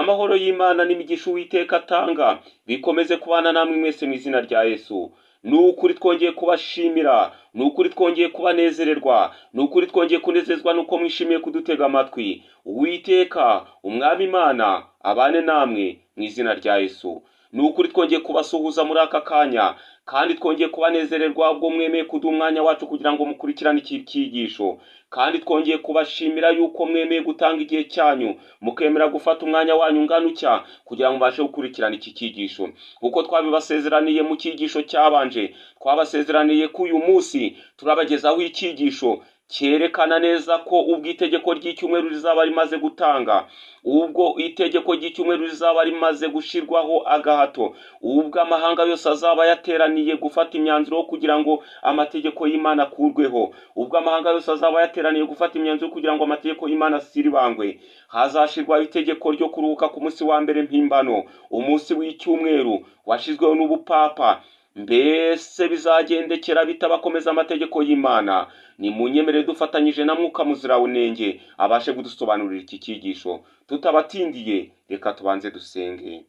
Amahoro y'Imana n'imigisha Uwiteka atanga bikomeze kubana namwe mwese mu izina rya Yesu. Ni ukuri twongeye kubashimira, ni ukuri twongeye kubanezererwa, ni ukuri twongeye kunezezwa nuko mwishimiye kudutega amatwi. Uwiteka umwami Imana abane namwe mu izina rya Yesu. Ni ukuri twongeye kubasuhuza muri aka kanya, kandi twongeye kubanezererwa ubwo mwemeye kuduha umwanya wacu kugira ngo mukurikirane iki cyigisho. Kandi twongeye kubashimira yuko mwemeye gutanga igihe cyanyu, mukemera gufata umwanya wanyu ungana utya kugira ngo mubashe gukurikirana iki cyigisho. Uko twabibasezeraniye mu cyigisho cyabanje, twabasezeraniye ko uyu munsi turabagezaho icyigisho cyerekana neza ko ubwo itegeko ry'icyumweru rizaba rimaze gutanga, ubwo itegeko ry'icyumweru rizaba rimaze gushirwaho agahato, ubwo amahanga yose azaba yateraniye gufata imyanzuro kugira ngo amategeko y'Imana akurweho, ubwo amahanga yose azaba yateraniye gufata imyanzuro kugira ngo amategeko y'Imana asiribangwe, hazashirwaho itegeko ryo kuruhuka ku munsi wa mbere mpimbano, umunsi w'icyumweru washizweho n'ubupapa. Mbese bizagendekera bitabakomeza amategeko y'Imana? Ni munyemere dufatanyije na Mwuka Muziranenge abashe kudusobanurira iki cyigisho. Tutabatindiye, reka tubanze dusenge.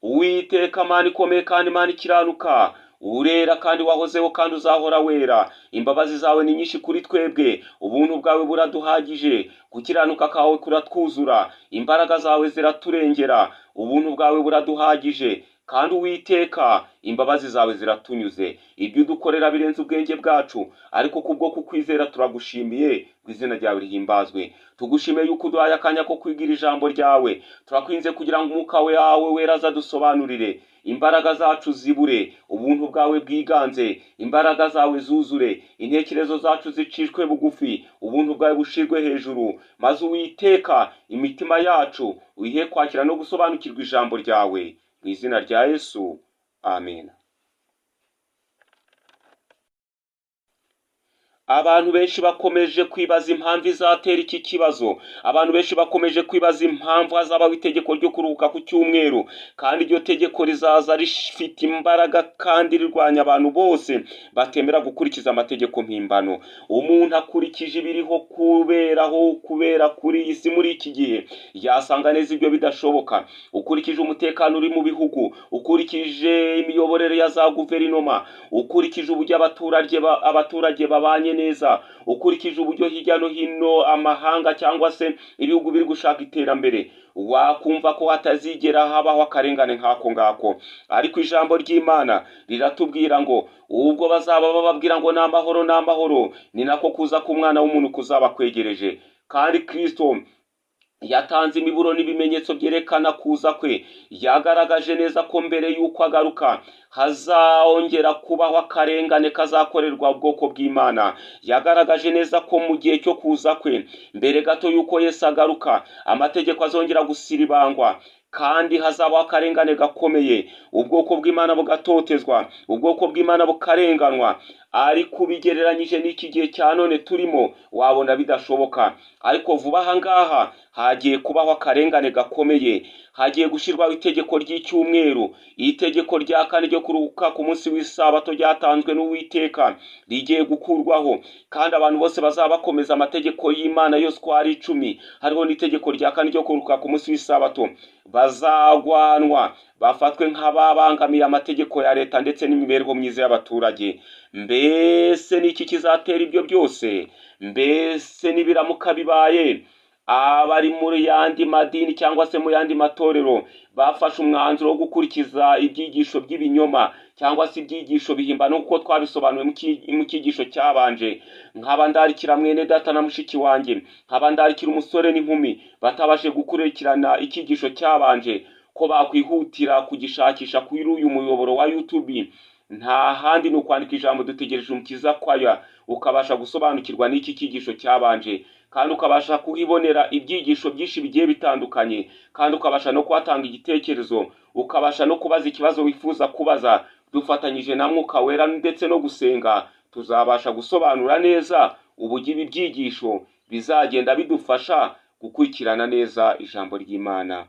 Uwiteka Mana ikomeye kandi Mana ikiranuka, urera kandi wahozeho kandi uzahora wera. Imbabazi zawe ni nyinshi kuri twebwe, ubuntu bwawe buraduhagije, gukiranuka kawe kuratwuzura, imbaraga zawe ziraturengera, ubuntu bwawe buraduhagije. Kandi Uwiteka imbabazi zawe ziratunyuze, ibyo dukorera birenze ubwenge bwacu, ariko kubwo kukwizera turagushimiye, izina ryawe rihimbazwe. Tugushimiye yuko uduhaye akanya ko kwigira ijambo ryawe, turakwinze kugira ngo umwuka wawe wera azadusobanurire, imbaraga zacu zibure, ubuntu bwawe bwiganze, imbaraga zawe zuzure, intekerezo zacu zicishwe bugufi, ubuntu bwawe bushirwe hejuru, maze Uwiteka imitima yacu uyihe kwakira no gusobanukirwa ijambo ryawe, mu izina rya Yesu, amen. Abantu benshi bakomeje kwibaza impamvu izatera iki kibazo. Abantu benshi bakomeje kwibaza impamvu hazabaho itegeko ryo kuruhuka ku cyumweru, kandi iryo tegeko rizaza rifite imbaraga kandi rirwanya abantu bose batemera gukurikiza amategeko mpimbano. Umuntu akurikije ibiriho kubera kuri iyi si muri iki gihe, yasanga neza ibyo bidashoboka. Ukurikije umutekano uri mu bihugu, ukurikije imiyoborere ya za guverinoma, ukurikije uburyo abaturage babanye neza, ukurikije uburyo hirya no hino amahanga cyangwa se ibihugu biri gushaka iterambere, wakumva ko hatazigera habaho akarengane nk'ako ngako. Ariko ijambo ry'Imana riratubwira ngo ubwo bazaba bababwira ngo ni amahoro, ni nako kuza k'Umwana w'umuntu kuzaba kwegereje. Kandi Kristo yatanze imiburo n'ibimenyetso byerekana kuza kwe. Yagaragaje neza ko mbere y'uko agaruka hazongera kubaho akarengane kazakorerwa ubwoko bw'Imana. Yagaragaje neza ko mu gihe cyo kuza kwe, mbere gato y'uko Yesu agaruka, amategeko azongera gusiribangwa, kandi hazabaho akarengane gakomeye, ubwoko bw'Imana bugatotezwa, ubwoko bw'Imana bukarenganwa. Ariko ubigereranyije n'iki gihe cya none turimo, wabona bidashoboka. Ariko vuba aha ngaha hagiye kubaho akarengane gakomeye, hagiye gushyirwaho itegeko ry'icyumweru, itegeko rya kane ryo kuruhuka ku munsi w'isabato ryatanzwe n'Uwiteka rigiye gukurwaho, kandi abantu bose bazaba bakomeza amategeko y'Imana yose uko ari 10. Hariho n'itegeko rya kane ryo kuruhuka ku munsi w'isabato, bazagwanwa, bafatwe nk'ababangamiye amategeko ya leta ndetse n'imibereho myiza y'abaturage. Mbese niki kizatera ibyo byose? Mbese nibiramuka bibaye, abari muri yandi madini cyangwa se mu yandi matorero bafashe umwanzuro wo gukurikiza ibyigisho by'ibinyoma cyangwa se ibyigisho bihimbano uko twabisobanuye mu cyigisho cyabanje, nk'abandarikira mwene data na mushiki wanjye, nk'abandarikira umusore n'inkumi batabashe gukurikirana icyigisho cyabanje, ko bakwihutira kugishakisha kuri uyu muyoboro wa YouTube. Nta handi ni ukwandika ijambo dutegereje umukiza kwaya, ukabasha gusobanukirwa n'iki cyigisho cyabanje, kandi ukabasha kuhibonera ibyigisho byinshi bigiye bitandukanye, kandi ukabasha no kwatanga igitekerezo, ukabasha no kubaza ikibazo wifuza kubaza. Dufatanyije na Mwuka Wera ndetse no gusenga, tuzabasha gusobanura neza uburyo ibi byigisho bizagenda bidufasha gukurikirana neza ijambo ry'Imana.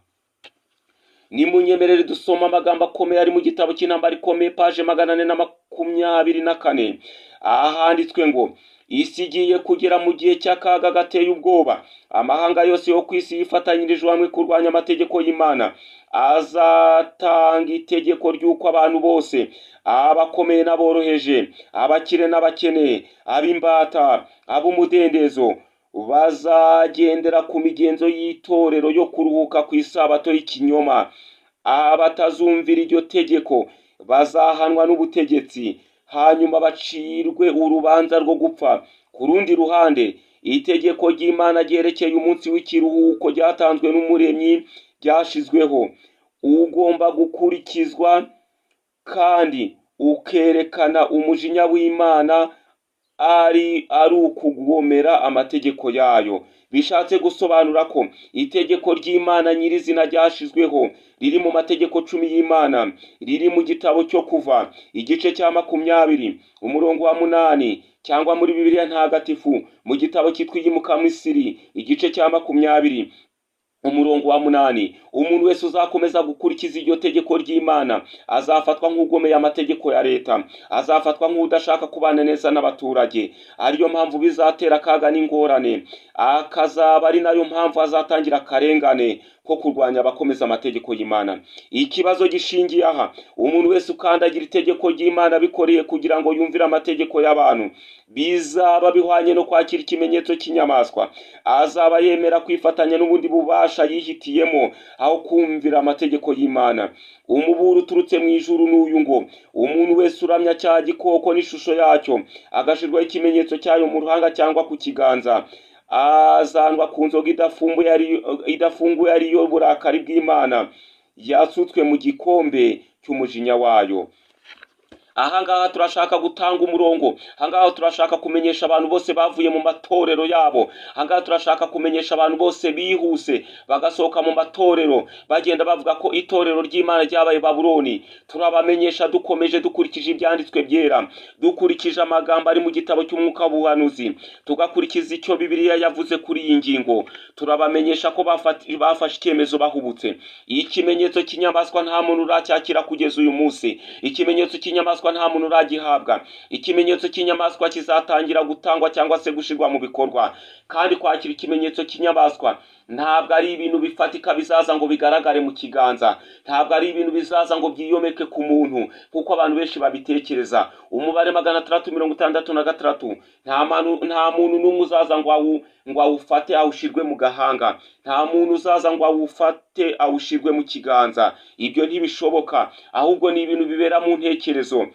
Nimunyemerere dusoma amagambo akomeye ari mu gitabo cy'Intambara Ikomeye, paje 424. Aha handitswe ngo isi igiye kugera mu gihe cy'akaga gateye ubwoba. Amahanga yose yo ku isi yifatanyirijwe hamwe kurwanya amategeko y'Imana. Azatanga itegeko ry'uko abantu bose, abakomeye n'aboroheje, abakire n'abakeneye, ab'imbata, ab'umudendezo, bazagendera ku migenzo y'itorero yo kuruhuka ku isabato y'ikinyoma. Abatazumvira iryo tegeko bazahanwa n'ubutegetsi, hanyuma bacirwe urubanza rwo gupfa. Ku rundi ruhande, itegeko ry'Imana ryerekeye umunsi w'ikiruhuko ryatanzwe n'Umuremyi ryashizweho, ugomba gukurikizwa kandi ukerekana umujinya w'Imana ari ukugomera amategeko yayo. Bishatse gusobanura ko itegeko ry'Imana nyirizina ryashizweho riri mu mategeko 10 y'Imana, riri mu gitabo cyo Kuva igice cya 20 umurongo wa 8, cyangwa muri Bibiliya ntagatifu mu gitabo cyitwa Iyimuka Misiri igice cya 20 umurongo wa 8. Umuntu wese uzakomeza gukurikiza iryo tegeko ry'Imana azafatwa nk'ugomeye amategeko ya leta, azafatwa nk'udashaka kubana neza n'abaturage. Ariyo mpamvu bizatera akaga n'ingorane, akazaba ari nayo mpamvu azatangira akarengane ko kurwanya abakomeza amategeko y'Imana. Ikibazo gishingiye aha: umuntu wese ukandagira itegeko ry'Imana bikoreye kugira ngo yumvire amategeko y'abantu, bizaba bihwanye no kwakira ikimenyetso cy'inyamaswa. Azaba yemera kwifatanya n'ubundi bubasha yihitiyemo aho kumvira amategeko y'Imana. Umuburo uturutse mu ijuru n'uyu ngo: umuntu wese uramya cya gikoko n'ishusho yacyo, agashirwaho ikimenyetso cyayo mu ruhanga cyangwa ku kiganza, azanwa ku nzoga idafunguye ariyo burakari bw'Imana yasutswe mu gikombe cy'umujinya wayo. Ahangaha turashaka gutanga umurongo. Ahangaha turashaka kumenyesha abantu bose bavuye mu matorero yabo. Ahangaha turashaka kumenyesha abantu bose bihuse bagasohoka mu matorero bagenda bavuga ko itorero ry'Imana ryabaye Babuloni. Turabamenyesha dukomeje dukurikije ibyanditswe byera, dukurikije amagambo ari mu gitabo cy'umwuka w'ubuhanuzi, tugakurikiza icyo Bibiliya yavuze kuri iyi ngingo. Turabamenyesha ko bafashe icyemezo bahubutse. Ikimenyetso cy'inyamaswa nta muntu uracyakira kugeza uyu munsi. Ikimenyetso cy'inyamaswa nta muntu uragihabwa. Ikimenyetso cy'inyamaswa kizatangira gutangwa cyangwa se gushirwa mu bikorwa. Kandi kwakira ikimenyetso cy'inyamaswa ntabwo ari ibintu bifatika bizaza ngo bigaragare mu kiganza, ntabwo ari ibintu bizaza ngo byiyomeke ku muntu kuko abantu benshi babitekereza. Umubare 666, nta muntu n'umwe uzaza ngo awufate awushirwe mu gahanga, nta muntu uzaza ngo awufate awushirwe mu kiganza. Ibyo ntibishoboka, ahubwo ni ibintu bibera mu ntekerezo.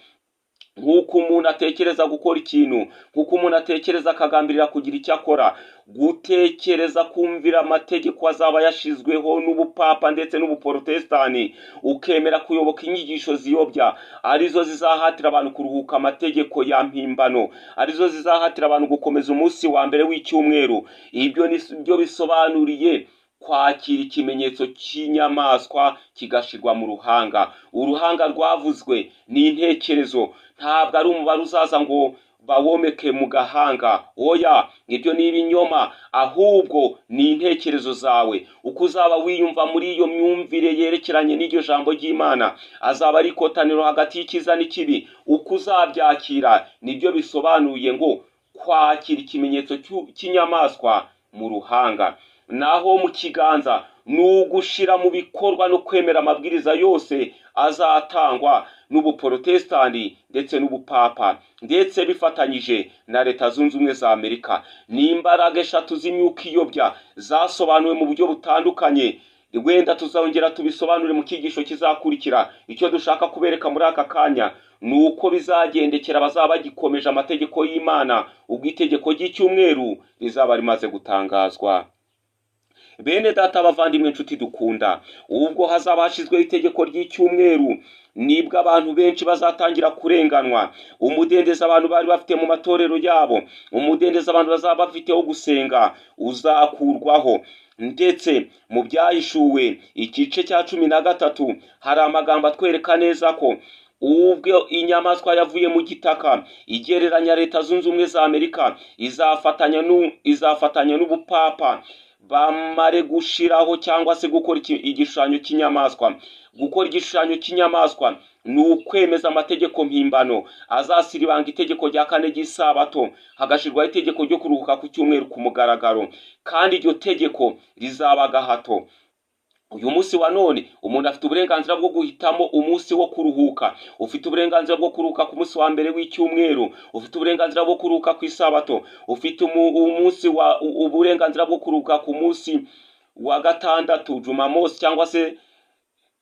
Nk'uko umuntu atekereza gukora ikintu, nk'uko umuntu atekereza akagambirira kugira icyo akora, gutekereza kumvira amategeko azaba yashizweho n'ubupapa ndetse n'ubuprotestani, ukemera kuyoboka inyigisho ziyobya, arizo zizahatira abantu kuruhuka amategeko ya mpimbano, arizo zizahatira abantu gukomeza umunsi wa mbere w'icyumweru. Ibyo nibyo bisobanuriye kwakira ikimenyetso cy'inyamaswa kigashirwa mu ruhanga. Uruhanga rwavuzwe ni intekerezo, ntabwo ari umubare uzaza ngo bawomeke mu gahanga. Oya, ibyo ni ibinyoma, ahubwo ni intekerezo zawe. Uko uzaba wiyumva muri iyo myumvire yerekeranye n'iryo jambo ry'Imana, azaba ari ikotaniro hagati y'icyiza n'ikibi. Uko uzabyakira nibyo bisobanuye ngo kwakira ikimenyetso cy'inyamaswa mu ruhanga. Naho mu kiganza ni ugushira mu bikorwa no kwemera amabwiriza yose azatangwa n'ubuprotestani ndetse n'ubupapa, ndetse bifatanyije na Leta Zunze Ubumwe za Amerika. Ni imbaraga eshatu z'imyuka iyobya zasobanuwe mu buryo butandukanye. Wenda tuzongera tubisobanure mu cyigisho kizakurikira. Icyo dushaka kubereka muri aka kanya ni uko bizagendekera bazaba bagikomeje amategeko y'Imana ubwo itegeko ry'icyumweru rizaba rimaze gutangazwa. Bene data, bavandimwe, inshuti dukunda, ubwo hazaba hashizweho itegeko ry'icyumweru nibwo abantu benshi bazatangira kurenganwa. Umudendezo abantu bari bafite mu matorero yabo, umudendezo abantu bazaba bafite wo gusenga uzakurwaho. Ndetse mu Byahishuwe igice cya 13 hari amagambo atwereka neza ko ubwo inyamaswa yavuye mu gitaka igereranya Leta Zunze Ubumwe za Amerika izafatanya n'ubupapa bamare gushiraho cyangwa se gukora igishushanyo cy'inyamaswa. Gukora igishushanyo cy'inyamaswa ni ukwemeza amategeko mpimbano azasiribanga itegeko rya kane ry'isabato, hagashirwaho itegeko ryo kuruhuka ku cyumweru ku mugaragaro, kandi iryo tegeko rizaba gahato. Uyu munsi wa none umuntu afite uburenganzira bwo guhitamo umunsi wo kuruhuka. Ufite uburenganzira bwo kuruhuka ku munsi wa mbere w'icyumweru, ufite uburenganzira bwo kuruhuka ku isabato, ufite uburenganzira bwo kuruhuka ku munsi wa gatandatu Jumamosi cyangwa se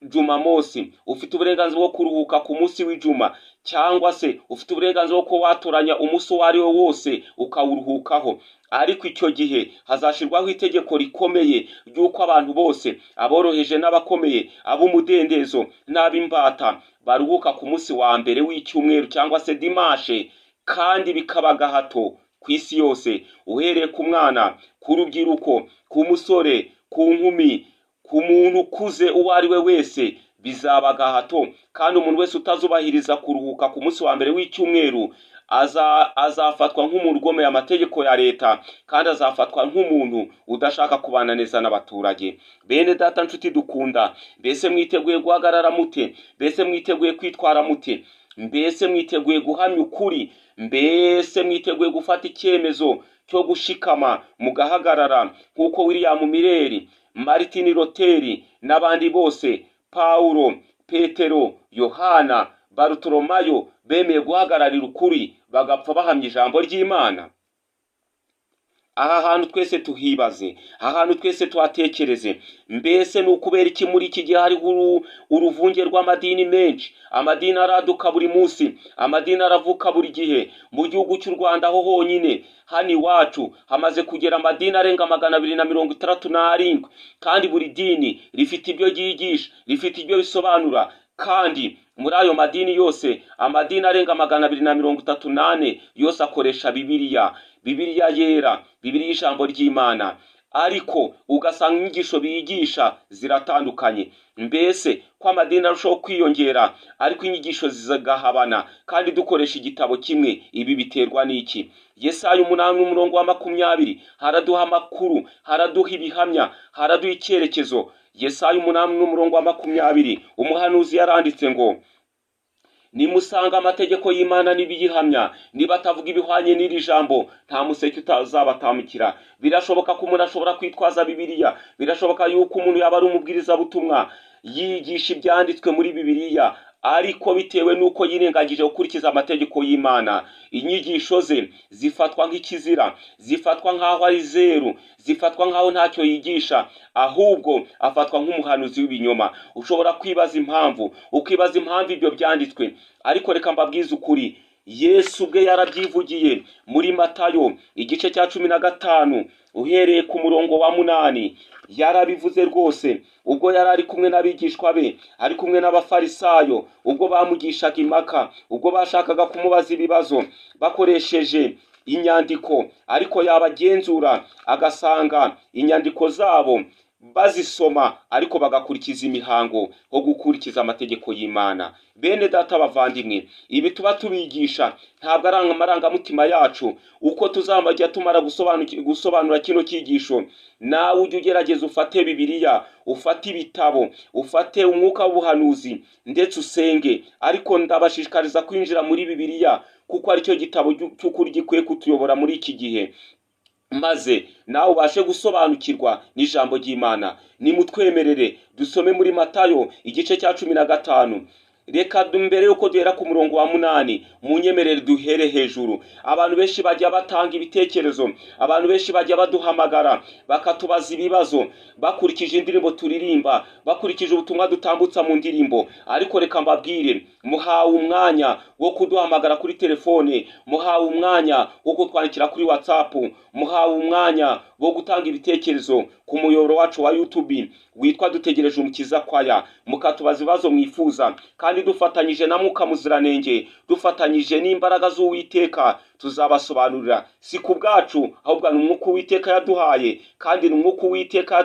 Jumamosi, ufite uburenganzira bwo kuruhuka ku munsi w'ijuma, cyangwa se ufite uburenganzira bwo watoranya umunsi uwo ari wo wose ukawuruhukaho. Ariko icyo gihe hazashirwaho itegeko rikomeye ry'uko abantu bose, aboroheje n'abakomeye, ab'umudendezo n'ab'imbata, baruhuka ku munsi wa mbere w'icyumweru cyangwa se dimanche, kandi bikaba gahato ku isi yose, uhereye ku mwana, ku rubyiruko, ku musore, ku nkumi, ku muntu ukuze uwo ari we wese, bizaba gahato. Kandi umuntu wese utazubahiriza kuruhuka ku munsi wa mbere w'icyumweru azafatwa nk'umuntu ugomeye amategeko ya leta, kandi azafatwa nk'umuntu udashaka kubana neza n'abaturage. Bene data nshuti dukunda, mbese mwiteguye guhagarara mute? Mbese mwiteguye kwitwara mute? Mbese mwiteguye guhamya ukuri? Mbese mwiteguye gufata icyemezo cyo gushikama mugahagarara nk'uko William Miller, Martin Luther n'abandi bose, Paulo, Petero, Yohana, Barutolomayo bemeye guhagararira ukuri bagapfa bahamya ijambo ry'Imana? Aha hantu twese tuhibaze, aha hantu twese tuhatekereze. Mbese ni ukubera iki muri iki gihe hariho uruvunge rw'amadini menshi? Amadini araduka buri munsi, amadini aravuka buri gihe. Mu gihugu cy'u Rwanda ho honyine hano iwacu hamaze kugera amadini arenga 267, kandi buri dini rifite ibyo ryigisha, rifite ibyo bisobanura. Kandi muri ayo madini yose, amadini arenga 238 yose akoresha Bibiliya yera, Bibiliya ijambo ry'Imana. Ariko ugasanga inyigisho biyigisha ziratandukanye. Mbese ko amadini arushaho kwiyongera ariko inyigisho zizagahabana, kandi dukoresha igitabo kimwe, ibi biterwa n'iki? Yesaya 8:20 haraduha amakuru, haraduha ibihamya, haraduha icyerekezo. Yesaya 8:20 umuhanuzi yaranditse ngo, nimusanga amategeko y'Imana nibiyihamya, niba atavuga ibihwanye n'iri jambo, nta museke utazabatamukira. Birashoboka ko umuntu ashobora kwitwaza Bibiliya, birashoboka yuko umuntu yaba ari umubwiriza butumwa yigisha ibyanditswe muri Bibiliya, ariko bitewe nuko yirengagije gukurikiza amategeko y'Imana, inyigisho ze zifatwa nk'ikizira, zifatwa nk'aho ari zeru, zifatwa nk'aho ntacyo yigisha, ahubwo afatwa nk'umuhanuzi w'ibinyoma. Ushobora kwibaza impamvu, ukibaza impamvu ibyo byanditswe, ariko reka mbabwize ukuri. Yesu ubwe yarabyivugiye muri Matayo igice cya 15 uhereye ku murongo wa 8. Yarabivuze rwose ubwo yari ari kumwe n'abigishwa be, ari kumwe n'abafarisayo, ubwo bamugishaga impaka, ubwo bashakaga kumubaza ibibazo bakoresheje inyandiko, ariko yabagenzura agasanga inyandiko zabo bazisoma ariko bagakurikiza imihango ho gukurikiza amategeko y'Imana. Bene data bavandimwe, ibi tuba tubigisha ntabwo ari amarangamutima yacu. Uko tuzamajya tumara gusobanura kino cyigisho, nawe ujye ugerageza ufate Bibiliya, ufate ibitabo, ufate umwuka w'ubuhanuzi, ndetse usenge. Ariko ndabashishikariza kwinjira muri Bibiliya, kuko ari cyo gitabo cy'ukuri gikwiye kutuyobora muri iki gihe, maze nawe ubashe gusobanukirwa n'ijambo ry'Imana. Nimutwemerere dusome muri Matayo igice cya 15. Reka mbere yuko duhera ku murongo wa 8, munyemerere duhere hejuru. Abantu benshi bajya batanga ibitekerezo, abantu benshi bajya baduhamagara bakatubaza ibibazo bakurikije indirimbo turirimba, bakurikije ubutumwa dutambutsa mu ndirimbo. Ariko reka mbabwire, muhawe umwanya wo kuduhamagara kuri telefone, muhawe umwanya wo kutwandikira kuri WhatsApp, muhawe umwanya wo gutanga ibitekerezo ku muyoboro wacu wa YouTube witwa Dutegereje Umukiza kwaya, mukatubaza ibibazo mwifuza, kandi dufatanyije na Mwuka Muziranenge, dufatanyije n'imbaraga z'Uwiteka tuzabasobanurira. Si ku bwacu, ahubwo ni Umwuka Uwiteka yaduhaye, kandi ni Umwuka Uwiteka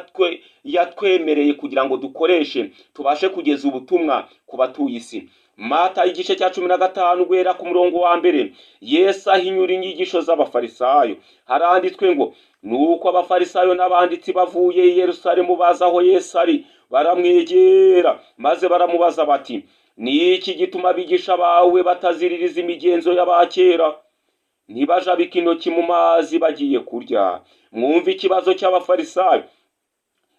yatwemereye kugira ngo dukoreshe tubashe kugeza ubutumwa ku batuye isi. Mata igice cya 15 guhera ku murongo wa mbere. Yesu ahinyura inyigisho z'abafarisayo. Haranditswe ngo nuko abafarisayo n'abanditsi bavuye i Yerusalemu baza aho Yesu ari, baramwegera maze baramubaza bati, ni iki gituma abigisha bawe bataziririza imigenzo y'abakera, ntibajabika intoki mu mazi bagiye kurya? Mwumva ikibazo cy'abafarisayo.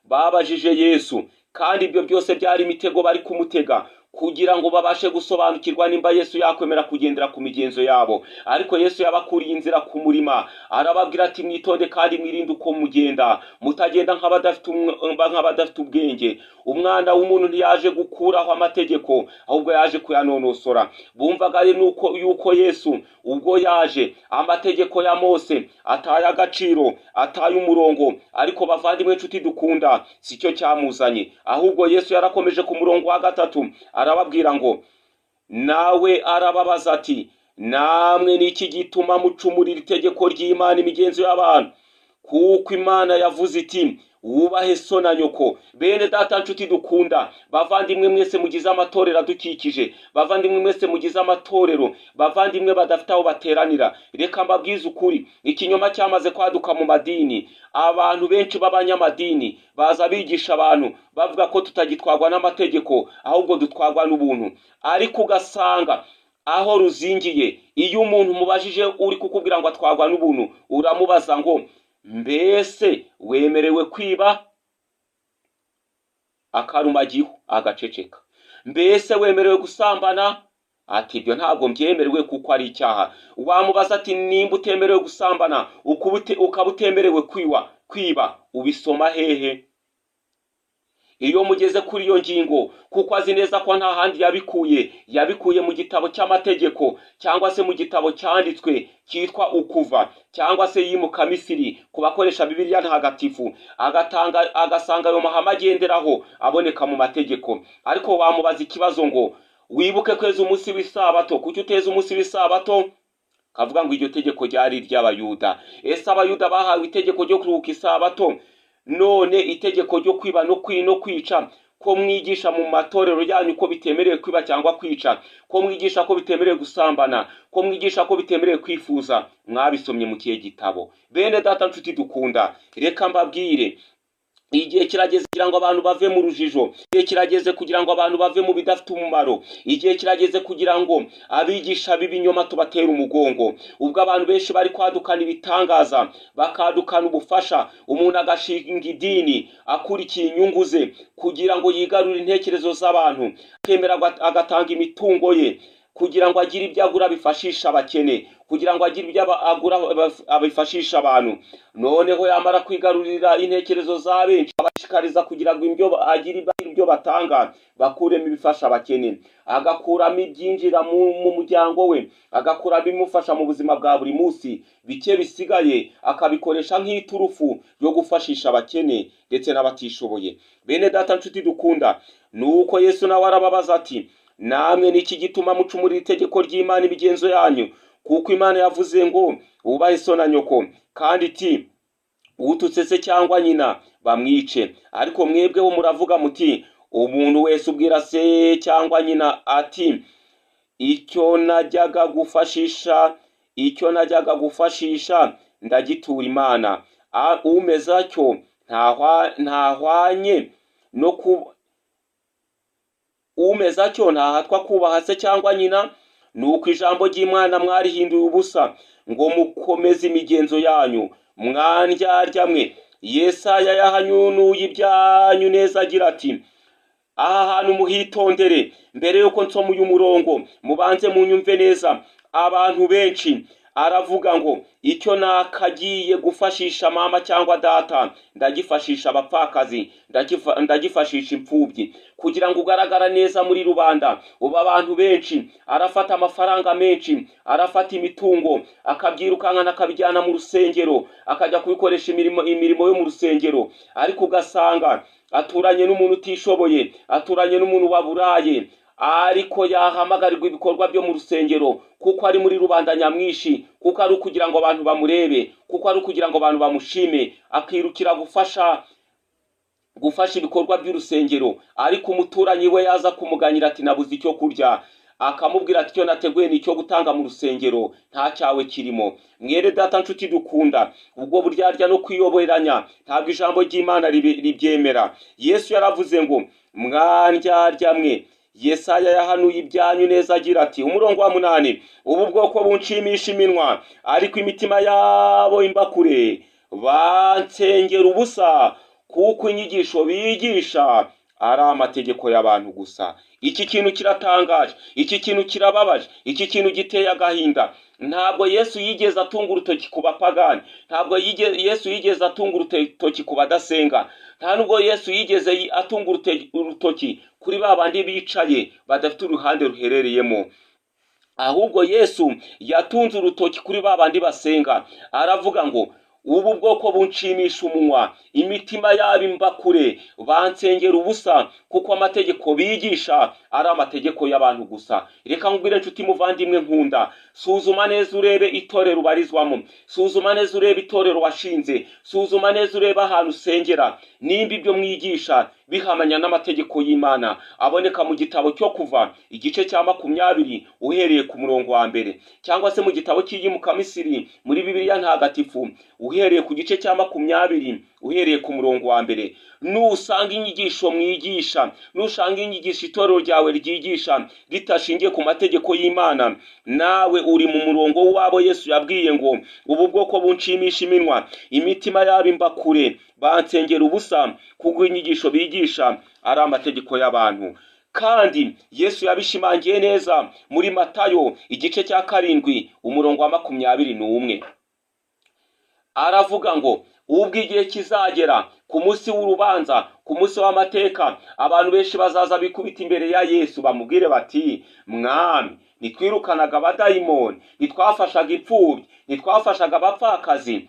Babajije Yesu, kandi ibyo byose byari imitego bari kumutega kugira ngo babashe gusobanukirwa nimba Yesu yakwemera kugendera ku migenzo yabo. Ariko Yesu yabakuriye inzira ku murima, arababwira ati, mwitonde kandi mwirinde uko mugenda, mutagenda nk'abadafite ubwenge. Umwana w'umuntu ntiyaje gukuraho amategeko, ahubwo yaje kuyanonosora. Bumvaga yuko Yesu ubwo yaje amategeko ya Mose ataye agaciro, ataye umurongo. Ariko bavandimwe nshuti dukunda, sicyo cyamuzanye. Ahubwo Yesu yarakomeje ku murongo wa 3 arababwira ngo, nawe arababaza ati, namwe niki gituma mucumurira itegeko ry'Imana imigenzo y'abantu? Kuko Imana yavuze iti, wubahe so na nyoko. Bene data nshuti dukunda, bavandimwe mwese mugize amatorero adukikije, bavandimwe mwese mugize amatorero, bavandimwe badafite aho bateranira, reka mbabwize ukuri, ikinyoma cyamaze kwaduka mu madini. Abantu benshi b'abanyamadini baza bigisha abantu bavuga ko tutagitwagwa n'amategeko, ahubwo dutwagwa n'ubuntu. Ariko ugasanga aho ruzingiye, iyo umuntu mubajije uri kukubwira ngo atwagwa n'ubuntu, uramubaza ngo, mbese wemerewe kwiba? Akarumagiho agaceceka. Mbese wemerewe gusambana? Ati, ibyo ntabwo mbyemerewe kuko ari icyaha. Wamubaza ati, nimba utemerewe gusambana ukaba utemerewe kwiba, ubisoma hehe? Iyo mugeze kuri iyo ngingo, kuko azi neza ko nta handi yabikuye mu gitabo cy'amategeko, cyangwa se mu gitabo cyanditswe cyitwa Ukuva, cyangwa se Yimuka Misiri ku bakoresha Bibiliya ntagatifu, agasanga ayo mahame agenderaho aboneka mu mategeko. Ariko wamubaza ikibazo ngo, wibuke kweza umunsi w'isabato, kuki uteza umunsi w'isabato? Kavuga ngo iryo tegeko ryari iry'Abayuda. Ese Abayuda bahawe itegeko ryo kuruhuka isabato? None itegeko ryo kwiba no kwica ko mwigisha mu matorero yanyu ko bitemerewe kwiba cyangwa kwica, ko mwigisha ko bitemerewe gusambana, ko mwigisha ko bitemerewe kwifuza, mwabisomye mu kihe gitabo? Bene data nshuti dukunda, reka mbabwire, igihe kirageze kugira ngo abantu bave mu rujijo, igihe kirageze kugira ngo abantu bave mu bidafite umumaro, igihe kirageze kugira ngo abigisha b'ibinyoma tubatera umugongo. Ubwo abantu benshi bari kwadukana ibitangaza, bakadukana ubufasha, umuntu agashinga idini akurikiye inyungu ze kugira ngo yigarurire intekerezo z'abantu, akemera agatanga imitungo ye kugira ngo agire ibyo agura bifashisha abakene, kugira ngo agire ibyo agura abifashisha abantu. Noneho yamara kwigarurira intekerezo za benshi, abashikariza kugira ngo agire ibyo batanga bakuremo ibifasha abakene, agakuramo ibyinjira mu muryango we, agakuramo ibimufasha mu buzima bwa buri munsi. Bike bisigaye akabikoresha nk'iturufu yo gufashisha abakene ndetse n'abatishoboye. Bene data nshuti dukunda, nuko Yesu nawe arababaza ati, namwe niki gituma mucumurira itegeko ry'Imana imigenzo yanyu? Kuko Imana yavuze ngo, wubahe so na nyoko, kandi iti, ututse se cyangwa nyina bamwice. Ariko mwebweho muravuga muti, umuntu wese ubwira se cyangwa nyina ati, icyo najyaga gufashisha ndagitura Imana, umeze atyo ntahwanye no umeze atyo ntahatwa kubaha se cyangwa nyina. Nuko ijambo ry'Imana mwarihinduye ubusa ngo mukomeze imigenzo yanyu. Mwandyarya mwe, Yesaya yahanyunuye ibyanyu neza agira ati, aha hantu muhitondere. Mbere yuko nsoma uyu murongo, mubanze munyumve neza. Abantu benshi aravuga ngo, icyo nakagiye gufashisha mama cyangwa data ndagifashisha abapfakazi, ndagifashisha imfubyi, kugira ngo ugaragara neza muri rubanda. Uba abantu benshi arafata amafaranga menshi, arafata imitungo, akabyirukankana akabijyana mu rusengero, akajya kubikoresha imirimo yo mu rusengero. Ariko ugasanga aturanye n'umuntu utishoboye, aturanye n'umuntu waburaye, ariko yahamagarirwa ibikorwa byo mu rusengero kuko ari muri rubanda nyamwinshi, kuko ari ukugira ngo abantu bamurebe, kuko ari ukugira ngo abantu bamushime, akirukira gufasha ibikorwa by'urusengero, ariko umuturanyi we yaza kumuganyira ati nabuze icyo kurya, akamubwira ati icyo nateguye ni icyo gutanga mu rusengero, nta cyawe kirimo. Mwere data nshuti dukunda, ubwo buryarya no kwiyoberanya ntabwo ijambo ry'Imana ribyemera. Yesu yaravuze ngo mwandyarya mwe, Yesaya yahanuye ibyanyu neza agira ati, umurongo wa 8, ubu bwoko bunshimisha iminwa ariko imitima yabo imbakure, bansengera ubusa kuko inyigisho bigisha ari amategeko y'abantu gusa. Iki kintu kiratangaje, iki kintu kirababaje, iki kintu giteye agahinda. Ntabwo Yesu yigeze atunga urutoki ku bapagani, ntabwo Yesu yigeze atunga urutoki ku badasenga, nta nubwo Yesu yigeze atunga urutoki kuri ba bandi bicaye badafite uruhande ruherereyemo. Ahubwo Yesu yatunze urutoki kuri ba bandi basenga, aravuga ngo ubu bwoko bunshimisha umunwa, imitima yabo imbakure, bansengera ubusa kuko amategeko bigisha ari amategeko y'abantu gusa. Reka nkubwire nshuti muvandimwe nkunda, suzuma neza urebe itorero ubarizwamo, suzuma neza urebe itorero washinze, suzuma neza urebe ahantu usengera, nimba ibyo mwigisha bihamanya n'amategeko y'Imana. Aboneka mu gitabo cyo Kuva igice cya 20 uhereye ku murongo wa 1, cyangwa se mu gitabo cy'iyimuka Misiri muri Bibiliya ntagatifu uhereye ku gice cya 20 uhereye ku murongo wa 1. Nusanga inyigisho mwigisha, nusanga inyigisho itorero ryawe ryigisha ritashingiye ku mategeko y'Imana, nawe uri mu murongo wabo Yesu yabwiye ngo ubu bwoko bunshimisha iminwa, imitima yabo imbakure, bansengera ubusa kuko inyigisho bigisha ari amategeko y'abantu. Kandi Yesu yabishimangiye neza muri Matayo igice cya 7 umurongo wa 21. Aravuga ngo ubwo igihe kizagera ku munsi w'urubanza, ku munsi w'amateka, abantu benshi bazaza bikubita imbere ya Yesu bamubwire bati, Mwami, nitwirukanaga abadayimoni, nitwafashaga imfubyi, nitwafashaga abapfakazi,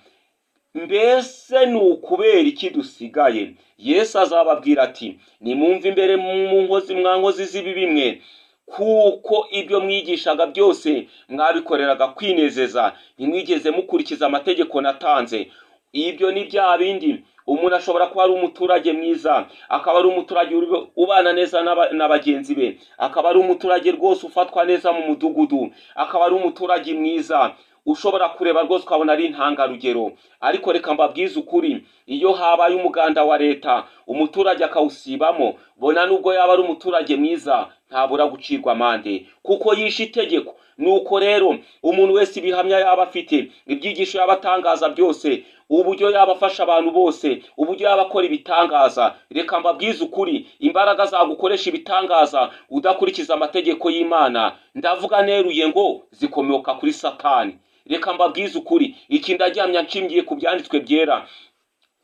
mbese ni ukubera iki dusigaye? Yesu azababwira ati, nimumve imbere mu nkozi z'ibibi bimwe, kuko ibyo mwigishaga byose mwabikoreraga kwinezeza, ntimwigeze mukurikiza amategeko natanze. Ibyo ni bya bindi umuntu ashobora kuba ari umuturage mwiza, akaba ari umuturage ubana neza na bagenzi be, akaba ari umuturage rwose ufatwa neza mu mudugudu, akaba ari umuturage mwiza ushobora kureba rwose ukabona ari intangarugero. Ariko reka mbabwize ukuri, iyo habaye umuganda wa leta umuturage akawusibamo, bona nubwo yaba ari umuturage mwiza ntabura gucirwa amande kuko yishe itegeko. Nuko rero umuntu wese ibihamya yaba afite, ibyigisho yaba atangaza byose, uburyo yabafasha abantu bose, uburyo yabakora ibitangaza, reka mbabwize ukuri, imbaraga zagukoresha ibitangaza udakurikiza amategeko y'Imana, ndavuga neruye ngo zikomoka kuri Satani. Reka mbabwize ukuri, iki ndagihamya nshingiye ku byanditswe byera.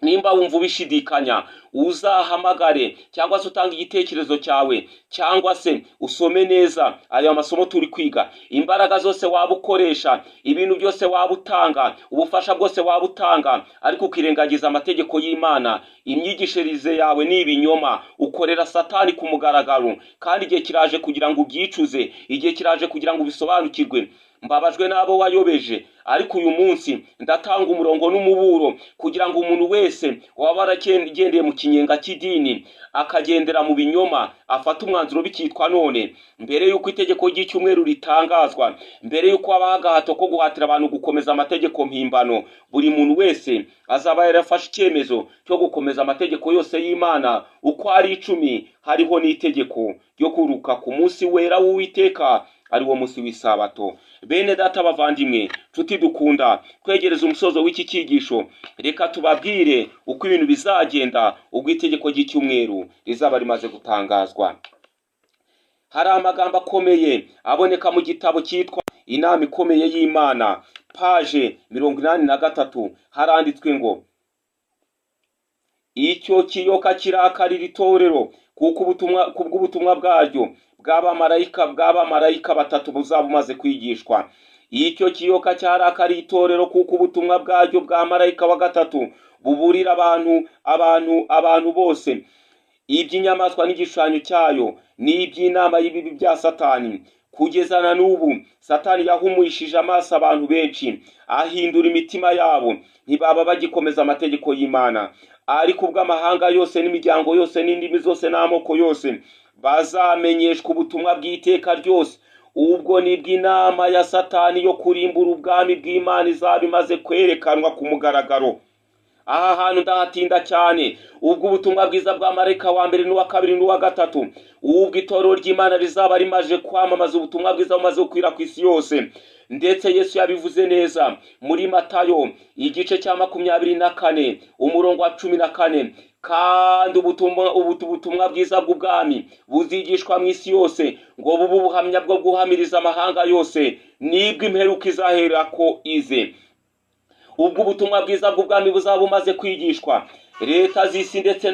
Nimba wumva ubishidikanya, uzahamagare cyangwa se utanga igitekerezo cyawe, cyangwa se usome neza aya masomo turi kwiga. Imbaraga zose waba ukoresha, ibintu byose waba utanga, ubufasha bwose waba utanga, ariko ukirengagiza amategeko y'Imana, imyigishirize yawe ni ibinyoma, ukorera Satani ku mugaragaro. Kandi igihe kiraje kugira ngo ubyicuze, igihe kiraje kugira ngo ubisobanukirwe. Mbabajwe n'abo wayobeje, ariko uyu munsi ndatanga umurongo n'umuburo kugira ngo umuntu wese waba aragendeye mu kinyenga cy'idini akagendera mu binyoma afata umwanzuro bikitwa none, mbere y'uko itegeko ry'icyumweru ritangazwa, mbere y'uko habaho agahato ko guhatira abantu gukomeza amategeko mpimbano, buri muntu wese azaba yarafashe icyemezo cyo gukomeza amategeko yose y'Imana uko ari 10. Hariho n'itegeko ryo kuruka ku munsi wera w'Uwiteka, ari wo munsi w'isabato. Bene data bavandimwe, nshuti dukunda, kwegereza umusozo w'iki cyigisho, reka tubabwire uko ibintu bizagenda ubwo itegeko ry'icyumweru rizaba rimaze gutangazwa. Hari amagambo akomeye aboneka mu gitabo cyitwa Inama Ikomeye y'Imana, page 83, haranditswe ngo, icyo kiyoka kirakarira itorero kuko ubutumwa bwaryo bw'abamarayika 3 buzaba bumaze kwigishwa. Icyo kiyoka cyarakariye itorero kuko ubutumwa bwaryo bwa marayika wa 3 buburira abantu bose iby'inyamaswa n'igishushanyo cyayo n'iby'inama y'ibibi bya Satani. Kugeza na n'ubu Satani yahumurishije amaso abantu benshi, ahindura imitima yabo, ntibaba bagikomeza amategeko y'Imana. ariko ubwo amahanga yose n'imiryango yose n'indimi zose n'amoko yose bazamenyeshwa ubutumwa bw'iteka ryose, ubwo nibwo inama ya Satani yo kurimbura ubwami bw'Imana izaba imaze kwerekanwa ku mugaragaro. Aha hantu ndahatinda cyane. Ubwo ubutumwa bwiza bwa marayika wa mbere n'uwa kabiri n'uwa gatatu, ubwo itorero ry'Imana rizaba rimaje kwamamaza ubutumwa bwiza bumaze gukwira ku isi yose. Ndetse Yesu yabivuze neza muri Matayo igice cya 24 umurongo wa 14, kandi ubutumwa bwiza bw'ubwami buzigishwa mu isi yose ngo bubu buhamya bwo guhamiriza amahanga yose, nibwo imperuka izahera ko ize. Ubwo ubutumwa bwiza bw'ubwami buzaba bumaze kwigishwa, leta z'isi ndetse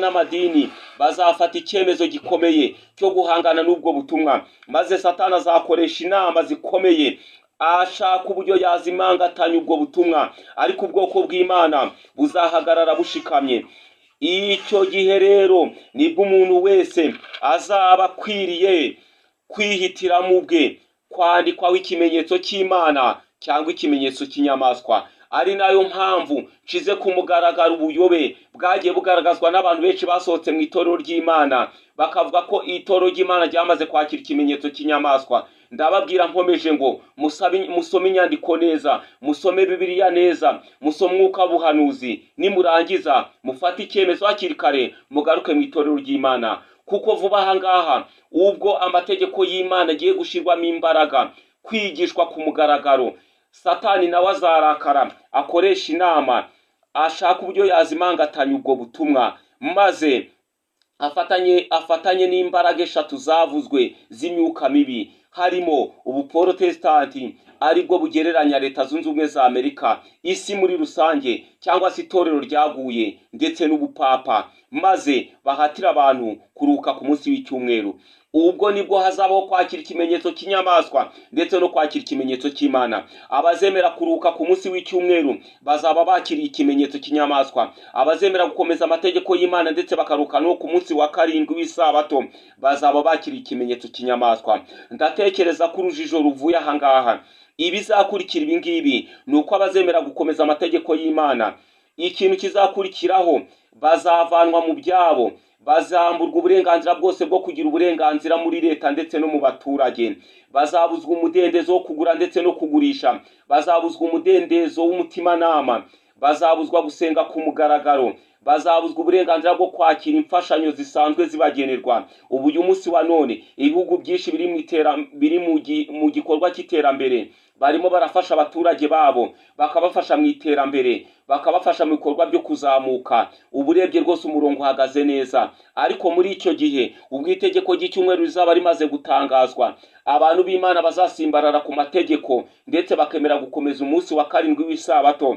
n'amadini bazafata icyemezo gikomeye cyo guhangana n'ubwo butumwa, maze Satani azakoresha inama zikomeye ashaka uburyo yazimangatanya ubwo butumwa, ariko ubwoko bw'Imana buzahagarara bushikamye. Icyo gihe rero nibwo umuntu wese azaba akwiriye kwihitiramo ubwe kwandikwaho ikimenyetso cy'Imana cyangwa ikimenyetso cy'inyamaswa. Ari nayo mpamvu nshize ku mugaragaro ubuyobe bwagiye bugaragazwa n'abantu benshi basohotse mu itorero ry'Imana, bakavuga ko itorero ry'Imana ryamaze kwakira ikimenyetso cy'inyamaswa. Ndababwira nkomeje ngo musome inyandiko neza, musome Bibiliya neza, musome umwuka w'ubuhanuzi, nimurangiza mufate icyemezo hakiri kare mugaruke mu itorero ry'Imana, kuko vuba aha ngaha ubwo amategeko y'Imana agiye gushirwamo imbaraga kwigishwa ku mugaragaro, Satani nawe azarakara akoresha inama ashaka uburyo yazimangatanya ubwo butumwa, maze afatanye n'imbaraga eshatu zavuzwe z'imyuka mibi, harimo ubuprotestanti aribwo bugereranya Leta Zunze Ubumwe za Amerika, isi muri rusange cyangwa se itorero ryaguye, ndetse n'ubupapa, maze bahatira abantu kuruka ku munsi w'icyumweru. Ubwo nibwo hazabaho kwakira ikimenyetso cy'inyamaswa ndetse no kwakira ikimenyetso cy'Imana. Abazemera kuruka ku munsi w'icyumweru bazaba bakiriye ikimenyetso cy'inyamaswa, abazemera gukomeza amategeko y'Imana ndetse bakaruka no ku munsi wa karindwi w'isabato bazaba bakiriye ikimenyetso cy'inyamaswa. Ndatekereza ko urujijo ruvuye aha ngaha. Ibizakurikira ibi ngibi ni uko abazemera gukomeza amategeko y'Imana, ikintu kizakurikiraho bazavanwa mu byabo, bazamburwa uburenganzira bwose bwo kugira uburenganzira muri leta ndetse no mu baturage, bazabuzwa umudendezo wo kugura ndetse no kugurisha, bazabuzwa umudendezo w'umutimanama, bazabuzwa gusenga ku mugaragaro, bazabuzwa uburenganzira bwo kwakira imfashanyo zisanzwe zibagenerwa. Ubu uyu munsi wa none ibihugu byinshi biri mu gikorwa cy'iterambere barimo barafasha abaturage babo, bakabafasha mu iterambere, bakabafasha mu bikorwa byo kuzamuka. Uburebye rwose umurongo uhagaze neza. Ariko muri icyo gihe ubwo itegeko ry'icyumweru rizaba rimaze gutangazwa, abantu b'Imana bazasimbarara ku mategeko ndetse bakemera gukomeza umunsi wa karindwi w'isabato.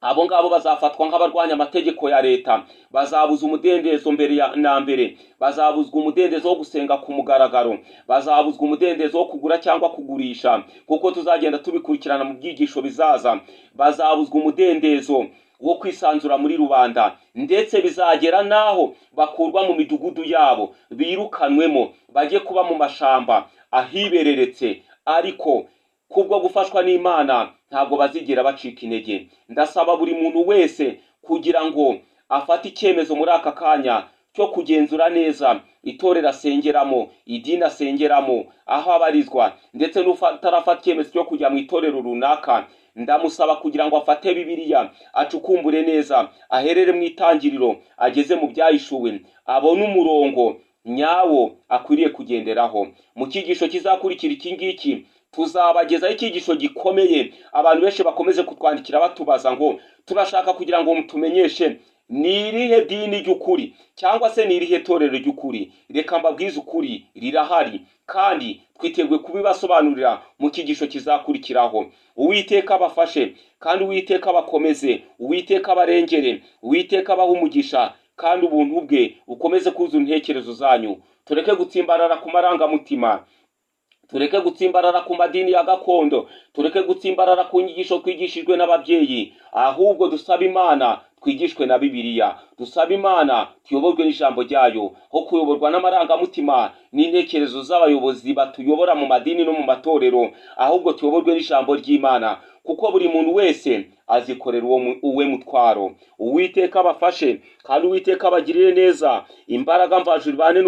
Abo ngabo bazafatwa nk'abarwanya amategeko ya leta, bazabuza umudendezo mbere, bazabuzwa umudendezo wo gusenga ku mugaragaro, bazabuzwa umudendezo wo kugura cyangwa kugurisha, kuko tuzagenda tubikurikirana mu byigisho bizaza. Bazabuzwa umudendezo wo kwisanzura muri rubanda, ndetse bizagera naho bakurwa mu midugudu yabo, birukanwemo bajye kuba mu mashamba ahibereretse. Ariko kubwo gufashwa n'Imana ntabwo bazigera bacika intege. Ndasaba buri muntu wese kugira ngo afate icyemezo muri aka kanya cyo kugenzura neza itorero asengeramo, idini asengeramo, aho abarizwa, ndetse n'utarafata icyemezo cyo kujya mu itorero runaka. Ndamusaba kugira ngo afate Bibiliya, acukumbure neza, aherere mu itangiriro ageze mu byahishuwe, abone umurongo nyawo akwiriye kugenderaho. Mu cyigisho kizakurikira iki ngiki tuzabagezaho icyigisho gikomeye. Abantu benshi bakomeze kutwandikira batubaza ngo turashaka kugira ngo mutumenyeshe ni irihe dini ry'ukuri cyangwa se ni irihe torero ry'ukuri. Reka mbabwize ukuri rirahari, kandi twiteguye kubibasobanurira mu cyigisho kizakurikiraho. Uwiteka abafashe, kandi Uwiteka abakomeze, Uwiteka abarengere, Uwiteka abaha umugisha, kandi ubuntu bwe bukomeze kuzuza intekerezo zanyu. Tureke gutsimbarara ku marangamutima, tureke gutsimbarara ku madini ya gakondo, tureke gutsimbarara ku nyigisho twigishijwe n'ababyeyi, ahubwo dusaba Imana twigishwe na Bibiliya. Dusaba Imana tuyoborwe n'ijambo ryayo, ho kuyoborwa n'amarangamutima n'intekerezo z'abayobozi batuyobora mu madini no mu matorero, ahubwo tuyoborwe n'ijambo ry'Imana, kuko buri muntu wese azikorera uwe mutwaro. Uwiteka abafashe kandi Uwiteka abagirire neza. Imbaraga mvajuru bane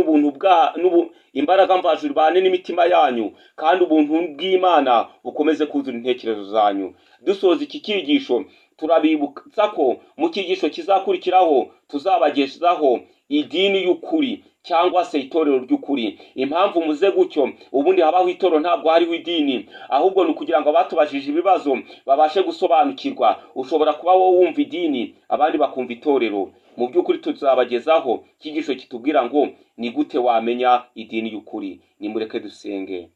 imbaraga mvajuru bane n'imitima yanyu, kandi ubuntu bw'Imana bukomeze kuzura intekerezo zanyu. Dusoza iki cyigisho, turabibutsa ko mu cyigisho kizakurikiraho tuzabagezaho idini y'ukuri cyangwa se itorero ry'ukuri. Impamvu muze gutyo, ubundi habaho itorero ntabwo hariho idini, ahubwo ni ukugira ngo abatubajije ibibazo babashe gusobanukirwa. Ushobora kuba wowe wumva idini, abandi bakumva itorero. Mu by'ukuri tuzabagezaho icyigisho kitubwira ngo ni gute wamenya idini y'ukuri. Nimureke dusenge.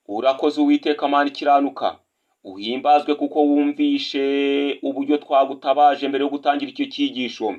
Urakoze Uwiteka Mana ikiranuka, uhimbazwe kuko wumvishe uburyo twagutabaje mbere yo gutangira icyo cyigisho,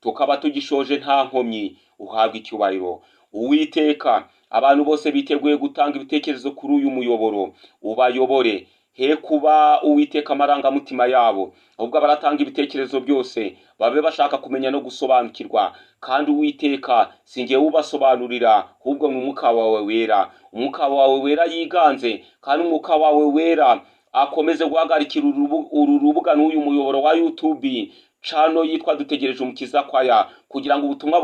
tukaba tugishoje nta nkomyi. Uhabwa icyubahiro. Uwiteka, abantu bose biteguye gutanga ibitekerezo kuri uyu muyoboro, ubayobore. He kuba Uwiteka amarangamutima yabo, ahubwo abaratanga ibitekerezo byose babe bashaka kumenya no gusobanukirwa. Kandi Uwiteka, sinjye ubasobanurira, ahubwo ni umwuka wawe wera. Umwuka wawe wera yiganze, kandi umwuka wawe wera akomeze guhagarikira uru rubuga n'uyu muyoboro wa YouTube channel yitwa Dutegereje Umukiza kwaya, kugira ngo ubutumwa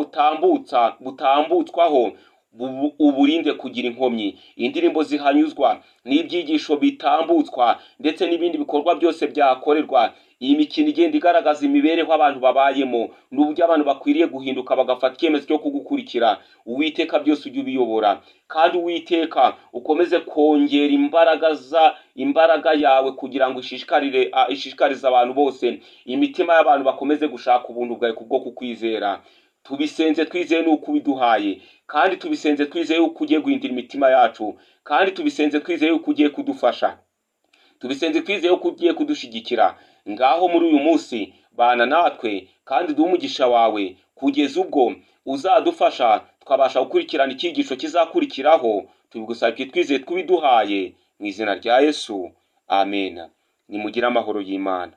butambutswaho uburinde kugira inkomyi. Indirimbo zihanyuzwa n'ibyigisho bitambutswa ndetse n'ibindi bikorwa byose byakorerwa, iyi mikino igenda igaragaza imibereho abantu babayemo n'uburyo abantu bakwiriye guhinduka bagafata icyemezo cyo kugukurikira. Uwiteka, byose ujye ubiyobora, kandi Uwiteka ukomeze kongera imbaraga yawe kugira ngo ishishikarize abantu bose, imitima y'abantu bakomeze gushaka ubuntu bwawe kubwo kukwizera. Tubisenze twizeye n'uko ubiduhaye, kandi tubisenze twizeye uko ugiye guhindura imitima yacu, kandi tubisenze twizeye uko ugiye kudufasha. Tubisenze twizeye uko ugiye kudushigikira. Ngaho muri uyu munsi bana natwe, kandi duhe umugisha wawe kugeza ubwo uzadufasha twabasha gukurikirana icyigisho kizakurikiraho. Tubigusabye twizeye twibiduhaye mu izina rya Yesu, amen. Nimugire amahoro y'Imana.